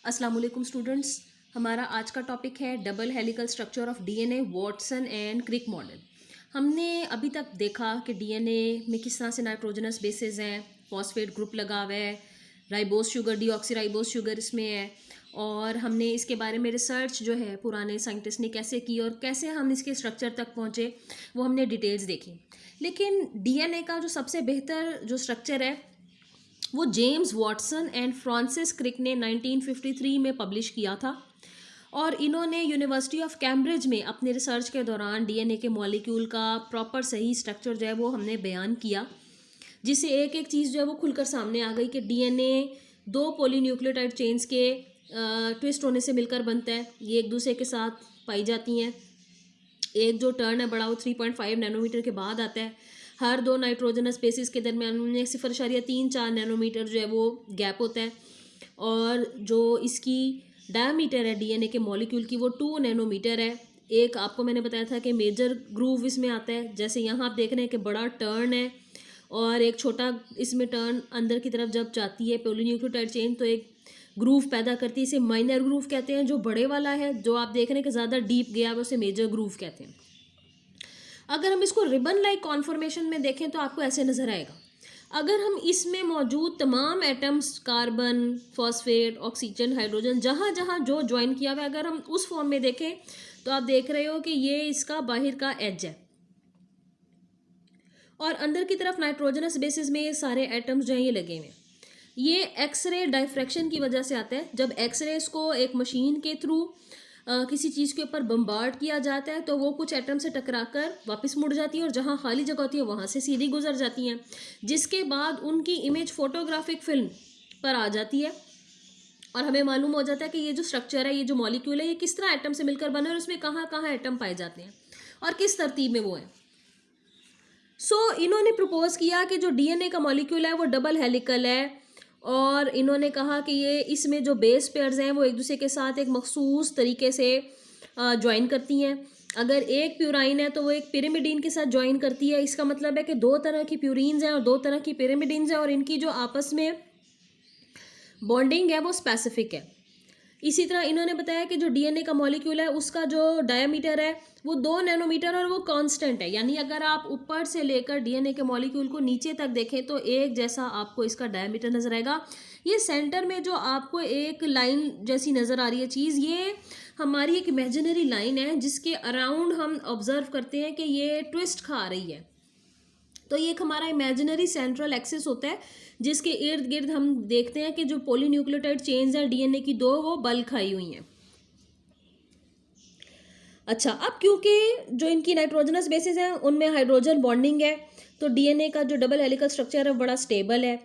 अस्सलाम वालेकुम स्टूडेंट्स। हमारा आज का टॉपिक है double helical structure of DNA, Watson and Crick model. हमने अभी तक देखा कि डीएनए में किस तरह से नाइट्रोजनस बेसेस हैं, फॉस्फेट ग्रुप लगा हुआ है, राइबोस शुगर, डीऑक्सीराइबोस शुगर इसमें है, और हमने इसके बारे में रिसर्च जो है पुराने साइंटिस्ट ने कैसे की और कैसे हम इसके स्ट्रक्चर तक पहुँचे वो हमने डिटेल्स देखी। लेकिन डीएनए का जो सबसे बेहतर जो स्ट्रक्चर है वो James Watson and Francis Crick ने 1953 में पब्लिश किया था, और इन्होंने यूनिवर्सिटी ऑफ कैम्ब्रिज में अपने रिसर्च के दौरान डीएनए के मॉलिक्यूल का प्रॉपर सही स्ट्रक्चर जो है वो हमने बयान किया, जिससे एक एक चीज़ जो है वो खुलकर सामने आ गई कि डीएनए दो पॉलीन्यूक्लियोटाइड चेन्स के ट्विस्ट होने से मिलकर बनता है। ये एक दूसरे के साथ पाई जाती हैं। एक जो टर्न है बड़ा वो 3.5 नैनोमीटर के बाद आता है। हर दो नाइट्रोजनस बेसिस के दरमियान में 0.34 नैनोमीटर जो है वो गैप होता है, और जो इसकी डायमीटर है डीएनए के मॉलिक्यूल की वो 2 नैनोमीटर है। एक आपको मैंने बताया था कि मेजर ग्रूव इसमें आता है, जैसे यहाँ आप देख रहे हैं कि बड़ा टर्न है और एक छोटा इसमें टर्न अंदर की तरफ जब जाती है पॉलीन्यूक्लियोटाइड चेन तो एक ग्रूव पैदा करती है। इसे माइनर ग्रूव कहते हैं। जो बड़े वाला है जो आप देख रहे हैं कि ज़्यादा डीप गया है उसे मेजर ग्रूव कहते हैं। अगर हम इसको रिबन लाइक कॉन्फॉर्मेशन में देखें तो आपको ऐसे नज़र आएगा। अगर हम इसमें मौजूद तमाम atoms, carbon, phosphate, oxygen, hydrogen, जहाँ जहाँ जो ज्वाइन किया हुआ है, अगर हम उस फॉर्म में देखें तो आप देख रहे हो कि ये इसका बाहर का एज है, और अंदर की तरफ नाइट्रोजनस बेसिस में ये सारे एटम्स जो हैं ये लगे हुए हैं। ये एक्सरे डायफ्रैक्शन की वजह से आता है। जब एक्सरेज को एक मशीन के थ्रू किसी चीज़ के ऊपर बम्बार्ड किया जाता है तो वो कुछ एटम से टकराकर वापस मुड़ जाती है, और जहाँ खाली जगह होती है वहाँ से सीधी गुजर जाती हैं, जिसके बाद उनकी इमेज फोटोग्राफिक फिल्म पर आ जाती है, और हमें मालूम हो जाता है कि ये जो स्ट्रक्चर है, ये जो मॉलिक्यूल है, ये किस तरह एटम से मिलकर बना है और उसमें कहाँ कहाँ एटम पाए जाते हैं और किस तरतीब में वो है। इन्होंने प्रपोज किया कि जो डीएनए का मॉलिक्यूल है वो डबल हेलिकल है, और इन्होंने कहा कि ये इसमें जो बेस पेयर्स हैं वो एक दूसरे के साथ एक मखसूस तरीके से ज्वाइन करती हैं। अगर एक प्यूराइन है तो वो एक पिरिमिडीन के साथ ज्वाइन करती है। इसका मतलब है कि दो तरह की प्यूरीन्स हैं और दो तरह की पिरिमिडीन्स हैं, और इनकी जो आपस में बॉन्डिंग है वो स्पेसिफिक है। इसी तरह इन्होंने बताया कि जो डीएनए का मॉलिक्यूल है उसका जो डायमीटर है वो 2 नैनोमीटर और वो कांस्टेंट है। यानी अगर आप ऊपर से लेकर डीएनए के मॉलिक्यूल को नीचे तक देखें तो एक जैसा आपको इसका डायमीटर नजर आएगा। ये सेंटर में जो आपको एक लाइन जैसी नज़र आ रही है चीज़, ये हमारी एक इमेजिनरी लाइन है जिसके अराउंड हम ऑब्जर्व करते हैं कि ये ट्विस्ट खा रही है। तो ये एक हमारा इमेजिनरी सेंट्रल एक्सिस होता है जिसके इर्द गिर्द हम देखते हैं कि जो पॉलीन्यूक्लियोटाइड चेन्स हैं डीएनए की दो वो बल खाई हुई हैं। अच्छा, अब क्योंकि जो इनकी नाइट्रोजनस बेसिस हैं उनमें हाइड्रोजन बॉन्डिंग है तो डीएनए का जो डबल हेलिकल स्ट्रक्चर है बड़ा स्टेबल है,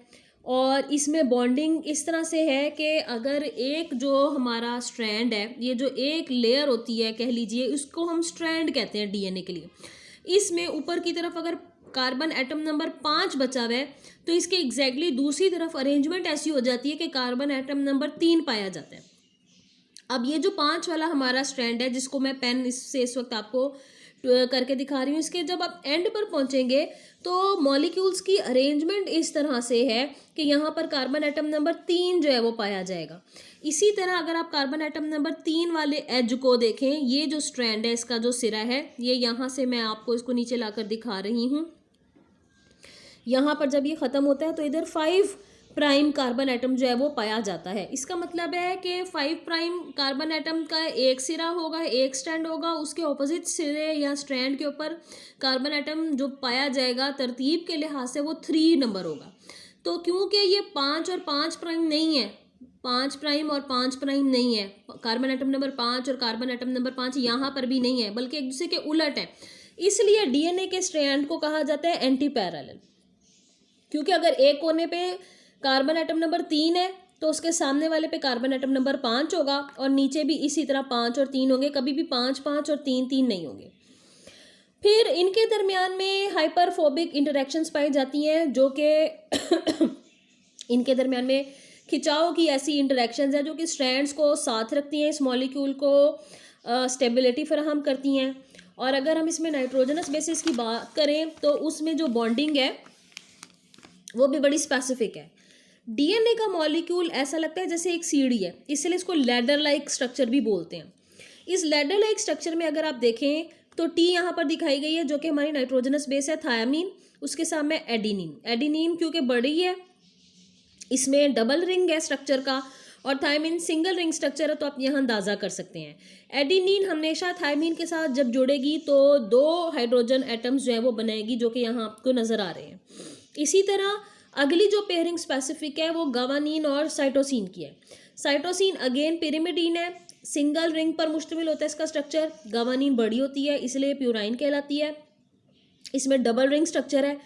और इसमें बॉन्डिंग इस तरह से है कि अगर एक जो हमारा स्ट्रैंड है, ये जो एक लेयर होती है कह लीजिए, उसको हम स्ट्रैंड कहते हैं डीएनए के लिए। इसमें ऊपर की तरफ अगर कार्बन एटम नंबर 5 बचा हुआ है तो इसके एग्जैक्टली दूसरी तरफ अरेंजमेंट ऐसी हो जाती है कि कार्बन एटम नंबर 3 पाया जाता है। अब ये जो 5 वाला हमारा स्ट्रैंड है जिसको मैं पेन इससे इस वक्त आपको करके दिखा रही हूँ, इसके जब आप एंड पर पहुंचेंगे तो मॉलिक्यूल्स की अरेंजमेंट इस तरह से है कि यहाँ पर कार्बन एटम नंबर 3 जो है वो पाया जाएगा। इसी तरह अगर आप कार्बन एटम नंबर 3 वाले एज को देखें, ये जो स्ट्रैंड है इसका जो सिरा है, ये यहाँ से मैं आपको इसको नीचे लाकर दिखा रही हूँ। यहाँ पर जब ये ख़त्म होता है तो इधर 5 प्राइम कार्बन एटम जो है वो पाया जाता है। इसका मतलब है कि 5 प्राइम कार्बन एटम का एक सिरा होगा, एक स्ट्रैंड होगा, उसके ऑपोजिट सिरे या स्ट्रैंड के ऊपर कार्बन एटम जो पाया जाएगा तरतीब के लिहाज से वो 3 नंबर होगा। तो क्योंकि ये 5 और 5 प्राइम नहीं है, 5 प्राइम और 5 प्राइम नहीं है, कार्बन एटम नंबर 5 और कार्बन एटम नंबर 5 यहाँ पर भी नहीं है, बल्कि एक दूसरे के उलट है, इसलिए डीएनए के स्ट्रैंड को कहा जाता है एंटी पैरेलल। क्योंकि अगर एक कोने पे कार्बन एटम नंबर 3 है तो उसके सामने वाले पे कार्बन एटम नंबर 5 होगा, और नीचे भी इसी तरह 5 और 3 होंगे, कभी भी 5 5 और 3 3 नहीं होंगे। फिर इनके दरमियान में हाइपरफोबिक इंटरेक्शंस पाई जाती हैं, जो कि इनके दरमियान में खिंचाव की ऐसी इंटरेक्शंस हैं जो कि स्ट्रैंड्स को साथ रखती हैं, इस मॉलिक्यूल को स्टेबिलिटी फराहम करती हैं। और अगर हम इसमें नाइट्रोजनस बेसिस की बात करें तो उसमें जो बॉन्डिंग है वो भी बड़ी स्पेसिफिक है। डीएनए का मॉलिक्यूल ऐसा लगता है जैसे एक सीढ़ी है, इसलिए इसको लैडर लाइक स्ट्रक्चर भी बोलते हैं। इस लैडर लाइक स्ट्रक्चर में अगर आप देखें तो टी यहाँ पर दिखाई गई है जो कि हमारी नाइट्रोजनस बेस है थायामीन, उसके सामने एडिनिन। एडिनिन क्योंकि बड़ी है, इसमें डबल रिंग है स्ट्रक्चर का, और थायमिन सिंगल रिंग स्ट्रक्चर है, तो आप यहाँ अंदाज़ा कर सकते हैं। एडिनिन हमेशा थायमिन के साथ जब जुड़ेगी तो 2 हाइड्रोजन एटम्स जो है वो बनाएगी, जो कि यहाँ आपको नज़र आ रहे हैं। इसी तरह अगली जो पेयरिंग स्पेसिफिक है वो गावानीन और साइटोसिन की है। साइटोसिन अगेन पिरिमिडीन है, सिंगल रिंग पर मुश्तमिल होता है इसका स्ट्रक्चर। गावानीन बड़ी होती है इसलिए प्यूराइन कहलाती है, इसमें डबल रिंग स्ट्रक्चर है।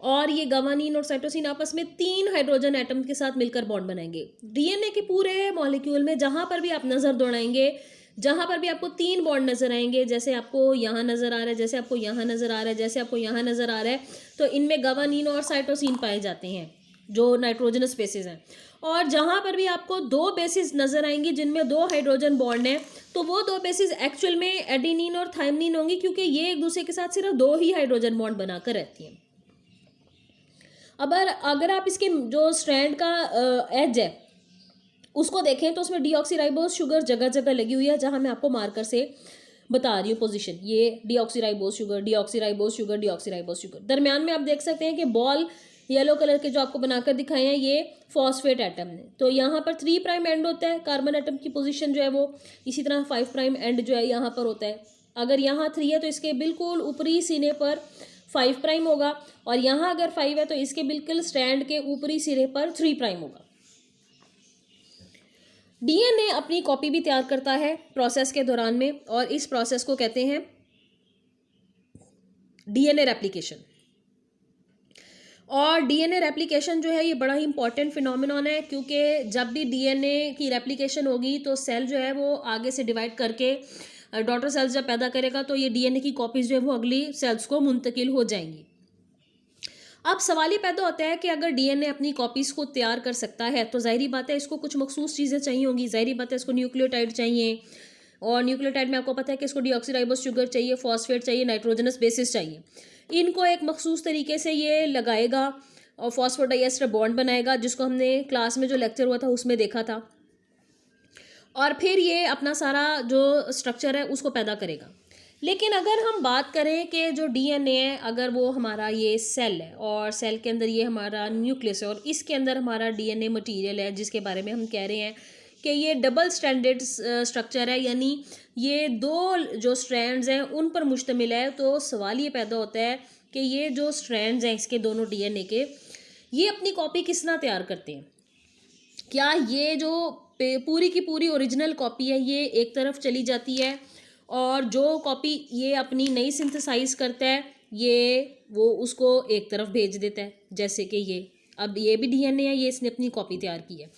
और ये गावानीन और साइटोसिन आपस में 3 हाइड्रोजन एटम के साथ मिलकर बॉन्ड बनाएंगे। डीएनए के पूरे मॉलिक्यूल में जहाँ पर भी आप नज़र दौड़ाएंगे, जहाँ पर भी आपको 3 बॉन्ड नज़र आएंगे, जैसे आपको यहाँ नज़र आ रहा है, जैसे आपको यहाँ नज़र आ रहा है, जैसे आपको यहाँ नज़र आ रहा है, तो इनमें गावानीन और साइटोसिन पाए जाते हैं जो नाइट्रोजनस बेसिस हैं। और जहाँ पर भी आपको 2 बेसिस नज़र आएंगी जिनमें 2 हाइड्रोजन बॉन्ड हैं, तो वो 2 बेसिस एक्चुअल में एडिनिन और थायमिन होंगी, क्योंकि ये एक दूसरे के साथ सिर्फ 2 ही हाइड्रोजन बॉन्ड बनाकर रहती हैं। अगर आप इसके जो स्ट्रैंड का एज है उसको देखें तो उसमें डीऑक्सीराइबोस शुगर जगह जगह लगी हुई है, जहां मैं आपको मार्कर से बता रही हूँ पोजीशन। ये deoxyribose sugar, deoxyribose sugar, deoxyribose sugar. दरमियान में आप देख सकते हैं कि बॉल येलो कलर के जो आपको बनाकर दिखाए हैं ये फॉस्फेट एटम है। तो यहाँ पर 3 प्राइम एंड होता है, कार्बन एटम की पोजीशन जो है वो। इसी तरह 5 प्राइम एंड जो है यहाँ पर होता है। अगर यहाँ 3 है तो इसके बिल्कुल ऊपरी सीने पर 5 प्राइम होगा, और यहाँ अगर 5 है तो इसके बिल्कुल स्ट्रैंड के ऊपरी सिरे पर 3 प्राइम होगा। डीएनए अपनी कॉपी भी तैयार करता है प्रोसेस के दौरान में, और इस प्रोसेस को कहते हैं डीएनए रेप्लिकेशन। और डीएनए रेप्लिकेशन जो है ये बड़ा ही इंपॉर्टेंट फिनोमिनॉन है, क्योंकि जब भी डीएनए की रेप्लिकेशन होगी तो सेल जो है वो आगे से डिवाइड करके डॉटर सेल्स जब पैदा करेगा तो ये डीएनए की कॉपीज जो है वो अगली सेल्स को मुंतकिल हो जाएंगी। अब सवाल ये पैदा होता है कि अगर डीएनए अपनी कॉपीज़ को तैयार कर सकता है तो जाहिर बात है इसको कुछ मखसूस चीज़ें चाहिए होंगी। जाहिर बात है इसको न्यूक्लियोटाइड चाहिए, और न्यूक्लियोटाइड में आपको पता है कि इसको डीऑक्सीराइबोस शुगर चाहिए, फॉस्फेट चाहिए, नाइट्रोजनस बेसिस चाहिए। इनको एक मखसूस तरीके से ये लगाएगा और फॉस्फोडाइएस्टर बॉन्ड बनाएगा, जिसको हमने क्लास में जो लेक्चर हुआ था उसमें देखा था। और फिर ये अपना सारा जो स्ट्रक्चर है उसको पैदा करेगा। लेकिन अगर हम बात करें कि जो डीएनए है, अगर वो हमारा ये सेल है और सेल के अंदर ये हमारा न्यूक्लियस है और इसके अंदर हमारा डीएनए मटेरियल है, जिसके बारे में हम कह रहे हैं कि ये डबल स्ट्रैंडेड स्ट्रक्चर है, यानी ये 2 जो स्ट्रैंड्स हैं उन पर मुश्तमिल है। तो सवाल ये पैदा होता है कि ये जो स्ट्रैंड्स हैं इसके दोनों डीएनए के, ये अपनी कॉपी किस तरह तैयार करते हैं। क्या ये जो पूरी की पूरी ओरिजिनल कॉपी है ये एक तरफ चली जाती है, और जो कॉपी ये अपनी नई सिंथेसाइज करता है वो उसको एक तरफ भेज देता है। जैसे कि अब ये भी डीएनए है, ये इसने अपनी कॉपी तैयार की है।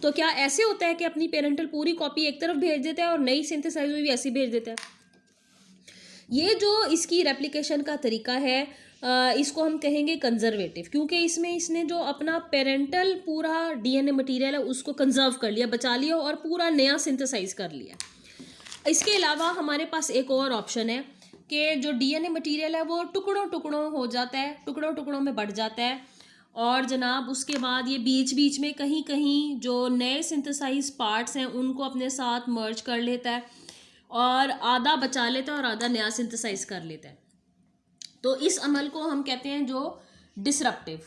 तो क्या ऐसे होता है कि अपनी पेरेंटल पूरी कॉपी एक तरफ भेज देता है और नई सिंथेसाइज हुई भी ऐसी भेज देता है? ये जो इसकी रेप्लिकेशन का तरीका है इसको हम कहेंगे कंजर्वेटिव, क्योंकि इसमें इसने जो अपना पेरेंटल पूरा डीएनए मटेरियल है उसको कंजर्व कर लिया, बचा लिया और पूरा नया सिंथेसाइज कर लिया। इसके अलावा हमारे पास एक और ऑप्शन है कि जो डीएनए मटेरियल है वो टुकड़ों टुकड़ों हो जाता है, टुकड़ों टुकड़ों में बढ़ जाता है, और जनाब उसके बाद ये बीच बीच में कहीं कहीं जो नए सिंथेसाइज पार्ट्स हैं उनको अपने साथ मर्ज कर लेता है, और आधा बचा लेता है और आधा नया सिंथेसाइज कर लेता है। तो इस अमल को हम कहते हैं जो डिसरप्टिव।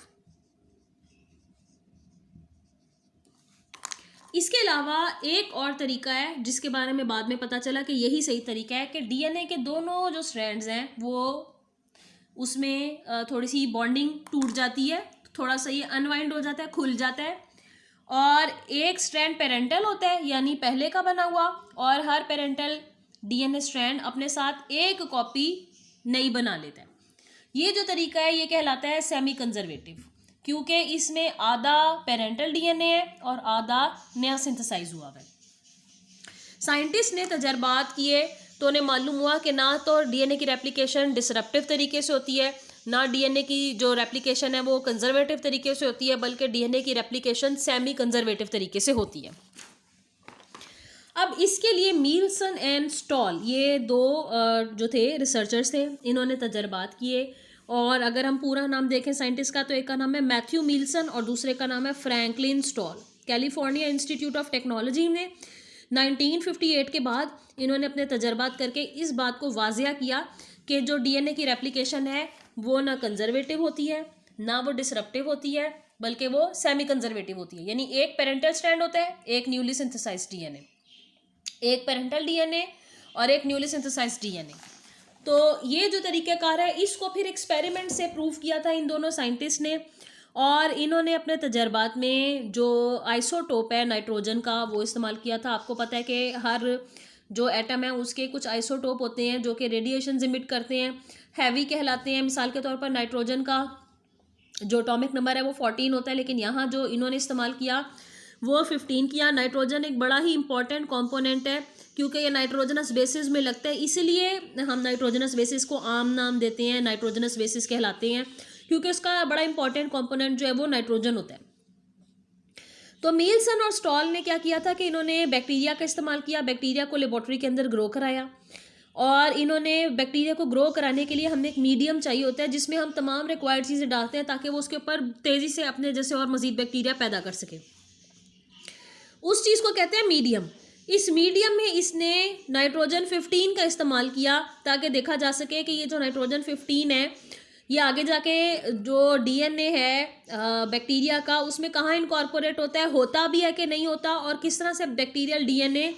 इसके अलावा एक और तरीका है जिसके बारे में बाद में पता चला कि यही सही तरीका है, कि डीएनए के दोनों जो स्ट्रैंड्स हैं वो उसमें थोड़ी सी बॉन्डिंग टूट जाती है, थोड़ा सा ये अनवाइंड हो जाता है, खुल जाता है, और एक स्ट्रैंड पेरेंटल होता है यानी पहले का बना हुआ, और हर पेरेंटल डीएनए स्ट्रैंड अपने साथ एक कॉपी नई बना लेता है। ये जो तरीका है ये कहलाता है सेमी कंजर्वेटिव, क्योंकि इसमें आधा पेरेंटल डीएनए है और आधा नया सिंथेसाइज हुआ है। साइंटिस्ट ने तजर्बात किए तो उन्हें मालूम हुआ कि ना तो डीएनए की रेप्लिकेशन डिसरप्टिव तरीके से होती है, ना डीएनए की जो रेप्लिकेशन है वो कंजर्वेटिव तरीके से होती है, बल्कि डीएनए की रेप्लिकेशन सेमी कंजर्वेटिव तरीके से होती है। अब इसके लिए मील्सन एंड स्टॉल ये 2 जो थे रिसर्चर्स थे, इन्होंने तजर्बात किए और अगर हम पूरा नाम देखें साइंटिस्ट का, तो एक का नाम है मैथ्यू मील्सन और दूसरे का नाम है Franklin stall. California institute of technology में 1958 के बाद इन्होंने अपने तजर्बात करके इस बात को वाजिया किया कि जो डीएनए की रेप्लिकेशन है वो ना कंजर्वेटिव होती है, ना वो डिसरप्टिव होती है, बल्कि वो सेमी कंजर्वेटिव होती है। यानी एक पेरेंटल स्ट्रैंड होता है, एक न्यूली सिंथेसाइज्ड डीएनए, एक पेरेंटल डीएनए और एक न्यूली सिंथेसाइज्ड डीएनए। तो ये जो तरीक़ाकार है, इसको फिर एक्सपेरिमेंट से प्रूव किया था इन दोनों साइंटिस्ट ने, और इन्होंने अपने तजर्बात में जो आइसोटोप है नाइट्रोजन का वो इस्तेमाल किया था। आपको पता है कि हर जो एटम है उसके कुछ आइसोटोप होते हैं जो कि रेडिएशन इमिट करते हैं, हैवी कहलाते हैं। मिसाल के तौर पर नाइट्रोजन का जो एटॉमिक नंबर है वो 14 होता है, लेकिन यहाँ जो इन्होंने इस्तेमाल किया वो 15 किया। नाइट्रोजन एक बड़ा ही इंपॉर्टेंट कंपोनेंट है क्योंकि ये नाइट्रोजनस बेसिस में लगता है, इसीलिए हम नाइट्रोजनस बेसिस को आम नाम देते हैं, नाइट्रोजनस बेसिस कहलाते हैं, क्योंकि उसका बड़ा इंपॉर्टेंट कंपोनेंट जो है वो नाइट्रोजन होता है। तो मील्सन और स्टॉल ने क्या किया था कि इन्होंने बैक्टीरिया का इस्तेमाल किया, बैक्टीरिया को लेबोरेटरी के अंदर ग्रो कराया, और इन्होंने बैक्टीरिया को ग्रो कराने के लिए हमें एक मीडियम चाहिए होता है जिसमें हम तमाम रिक्वायर्ड चीज़ें डालते हैं ताकि वो उसके ऊपर तेज़ी से अपने जैसे और मज़ीद बैक्टीरिया पैदा कर सके। उस चीज़ को कहते हैं मीडियम। इस मीडियम में इसने नाइट्रोजन 15 का इस्तेमाल किया ताकि देखा जा सके कि ये जो नाइट्रोजन 15 है ये आगे जाके जो डीएनए है बैक्टीरिया का उसमें कहाँ इनकॉर्पोरेट होता भी है कि नहीं होता, और किस तरह से बैक्टीरियल डीएनए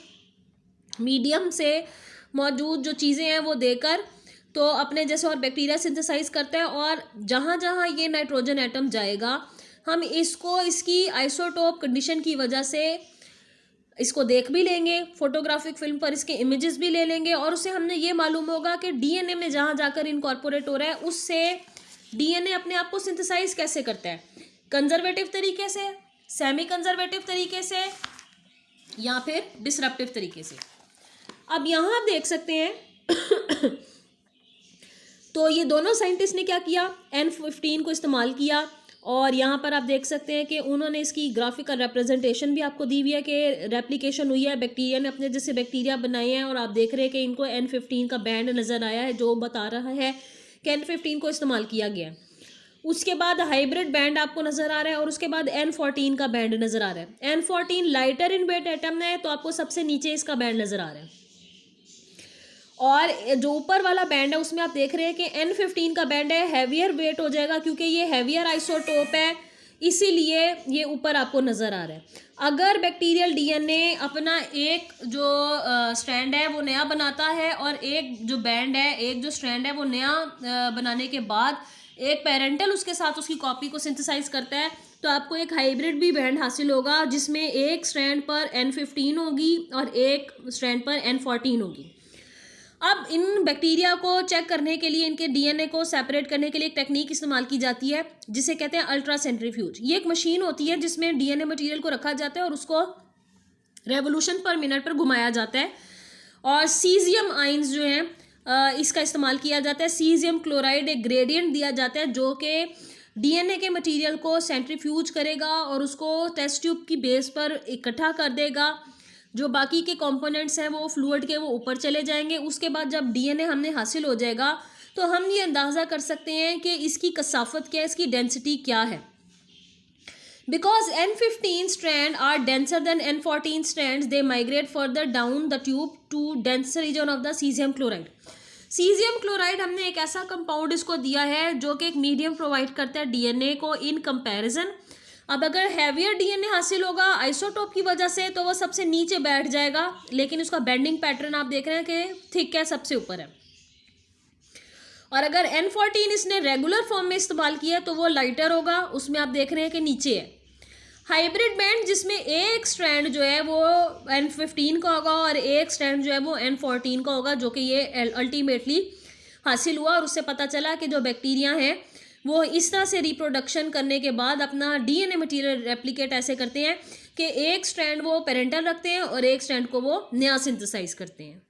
मीडियम से मौजूद जो चीज़ें हैं वो देकर तो अपने जैसे और बैक्टीरिया सिंथेसाइज करता है। और जहाँ जहाँ ये नाइट्रोजन एटम जाएगा हम इसको इसकी आइसोटोप कंडीशन की वजह से इसको देख भी लेंगे, फोटोग्राफिक फिल्म पर इसके इमेजेस भी ले लेंगे, और उससे हमने ये मालूम होगा कि डीएनए में जहाँ जाकर इनकॉर्पोरेट हो रहा है उससे डीएनए अपने आप को सिंथेसाइज कैसे करता है, कंजर्वेटिव तरीके से, सेमी कंजर्वेटिव तरीके से, या फिर डिसरप्टिव तरीके से। अब यहाँ आप देख सकते हैं तो ये दोनों साइंटिस्ट ने क्या किया, N15 को इस्तेमाल किया, और यहाँ पर आप देख सकते हैं कि उन्होंने इसकी ग्राफिकल रिप्रेजेंटेशन भी आपको दी हुई है कि रेप्लिकेशन हुई है, बैक्टीरिया ने अपने जैसे बैक्टीरिया बनाए हैं, और आप देख रहे हैं कि इनको N15 का बैंड नज़र आया है जो बता रहा है कि N15 को इस्तेमाल किया गया है। उसके बाद हाइब्रिड बैंड आपको नज़र आ रहा है, और उसके बाद N14 का बैंड नज़र आ रहा है। N14 लाइटर इन वेट एटम है तो आपको सबसे नीचे इसका बैंड नज़र आ रहा है, और जो ऊपर वाला बैंड है उसमें आप देख रहे हैं कि N15 का बैंड है, हैवियर वेट हो जाएगा क्योंकि ये हैवियर आइसोटोप है, इसीलिए ये ऊपर आपको नज़र आ रहा है। अगर बैक्टीरियल डीएनए अपना एक जो स्ट्रैंड है वो नया बनाता है और एक जो बैंड है, एक जो स्ट्रैंड है वो नया बनाने के बाद एक पेरेंटल उसके साथ उसकी कॉपी को सिंथेसाइज करता है, तो आपको एक हाइब्रिड भी बैंड हासिल होगा जिसमें एक स्ट्रैंड पर N15 होगी और एक स्ट्रैंड पर N14 होगी। अब इन बैक्टीरिया को चेक करने के लिए, इनके डीएनए को सेपरेट करने के लिए एक टेक्निक इस्तेमाल की जाती है जिसे कहते हैं अल्ट्रा सेंट्रीफ्यूज। ये एक मशीन होती है जिसमें डीएनए मटेरियल को रखा जाता है और उसको रेवोल्यूशन पर मिनट पर घुमाया जाता है, और सीजियम आइंस जो हैं इसका इस्तेमाल किया जाता है। सीजियम क्लोराइड एक ग्रेडियंट दिया जाता है जो कि डीएनए के मटेरियल को सेंट्रीफ्यूज करेगा और उसको टेस्ट ट्यूब की बेस पर इकट्ठा कर देगा। जो बाकी के कंपोनेंट्स हैं वो फ्लूइड के वो ऊपर चले जाएंगे। उसके बाद जब डीएनए हमने हासिल हो जाएगा तो हम ये अंदाज़ा कर सकते हैं कि इसकी कसाफत क्या है, इसकी डेंसिटी क्या है। Because N15 strand are denser than N14 strands, they migrate further down the tube to denser region of the caesium chloride. Caesium chloride हमने एक ऐसा कंपाउंड इसको दिया है जो कि एक मीडियम प्रोवाइड करता है डीएनए को इन कंपैरिजन। अब अगर हैवियर डीएनए हासिल होगा आइसोटोप की वजह से तो वह सबसे नीचे बैठ जाएगा, लेकिन उसका बेंडिंग पैटर्न आप देख रहे हैं कि थिक है, सबसे ऊपर है। और अगर N14 इसने रेगुलर फॉर्म में इस्तेमाल किया तो वो लाइटर होगा, उसमें आप देख रहे हैं कि नीचे है। हाइब्रिड बैंड जिसमें एक स्ट्रैंड जो है वो N15 का होगा और एक स्ट्रैंड जो है वो N14 का होगा, जो कि ये अल्टीमेटली हासिल हुआ। और उससे पता चला कि जो बैक्टीरिया हैं वो इस तरह से रिप्रोडक्शन करने के बाद अपना डीएनए मटेरियल रेप्लिकेट ऐसे करते हैं कि एक स्ट्रैंड वो पेरेंटल रखते हैं और एक स्ट्रैंड को वो नया सिंथेसाइज करते हैं।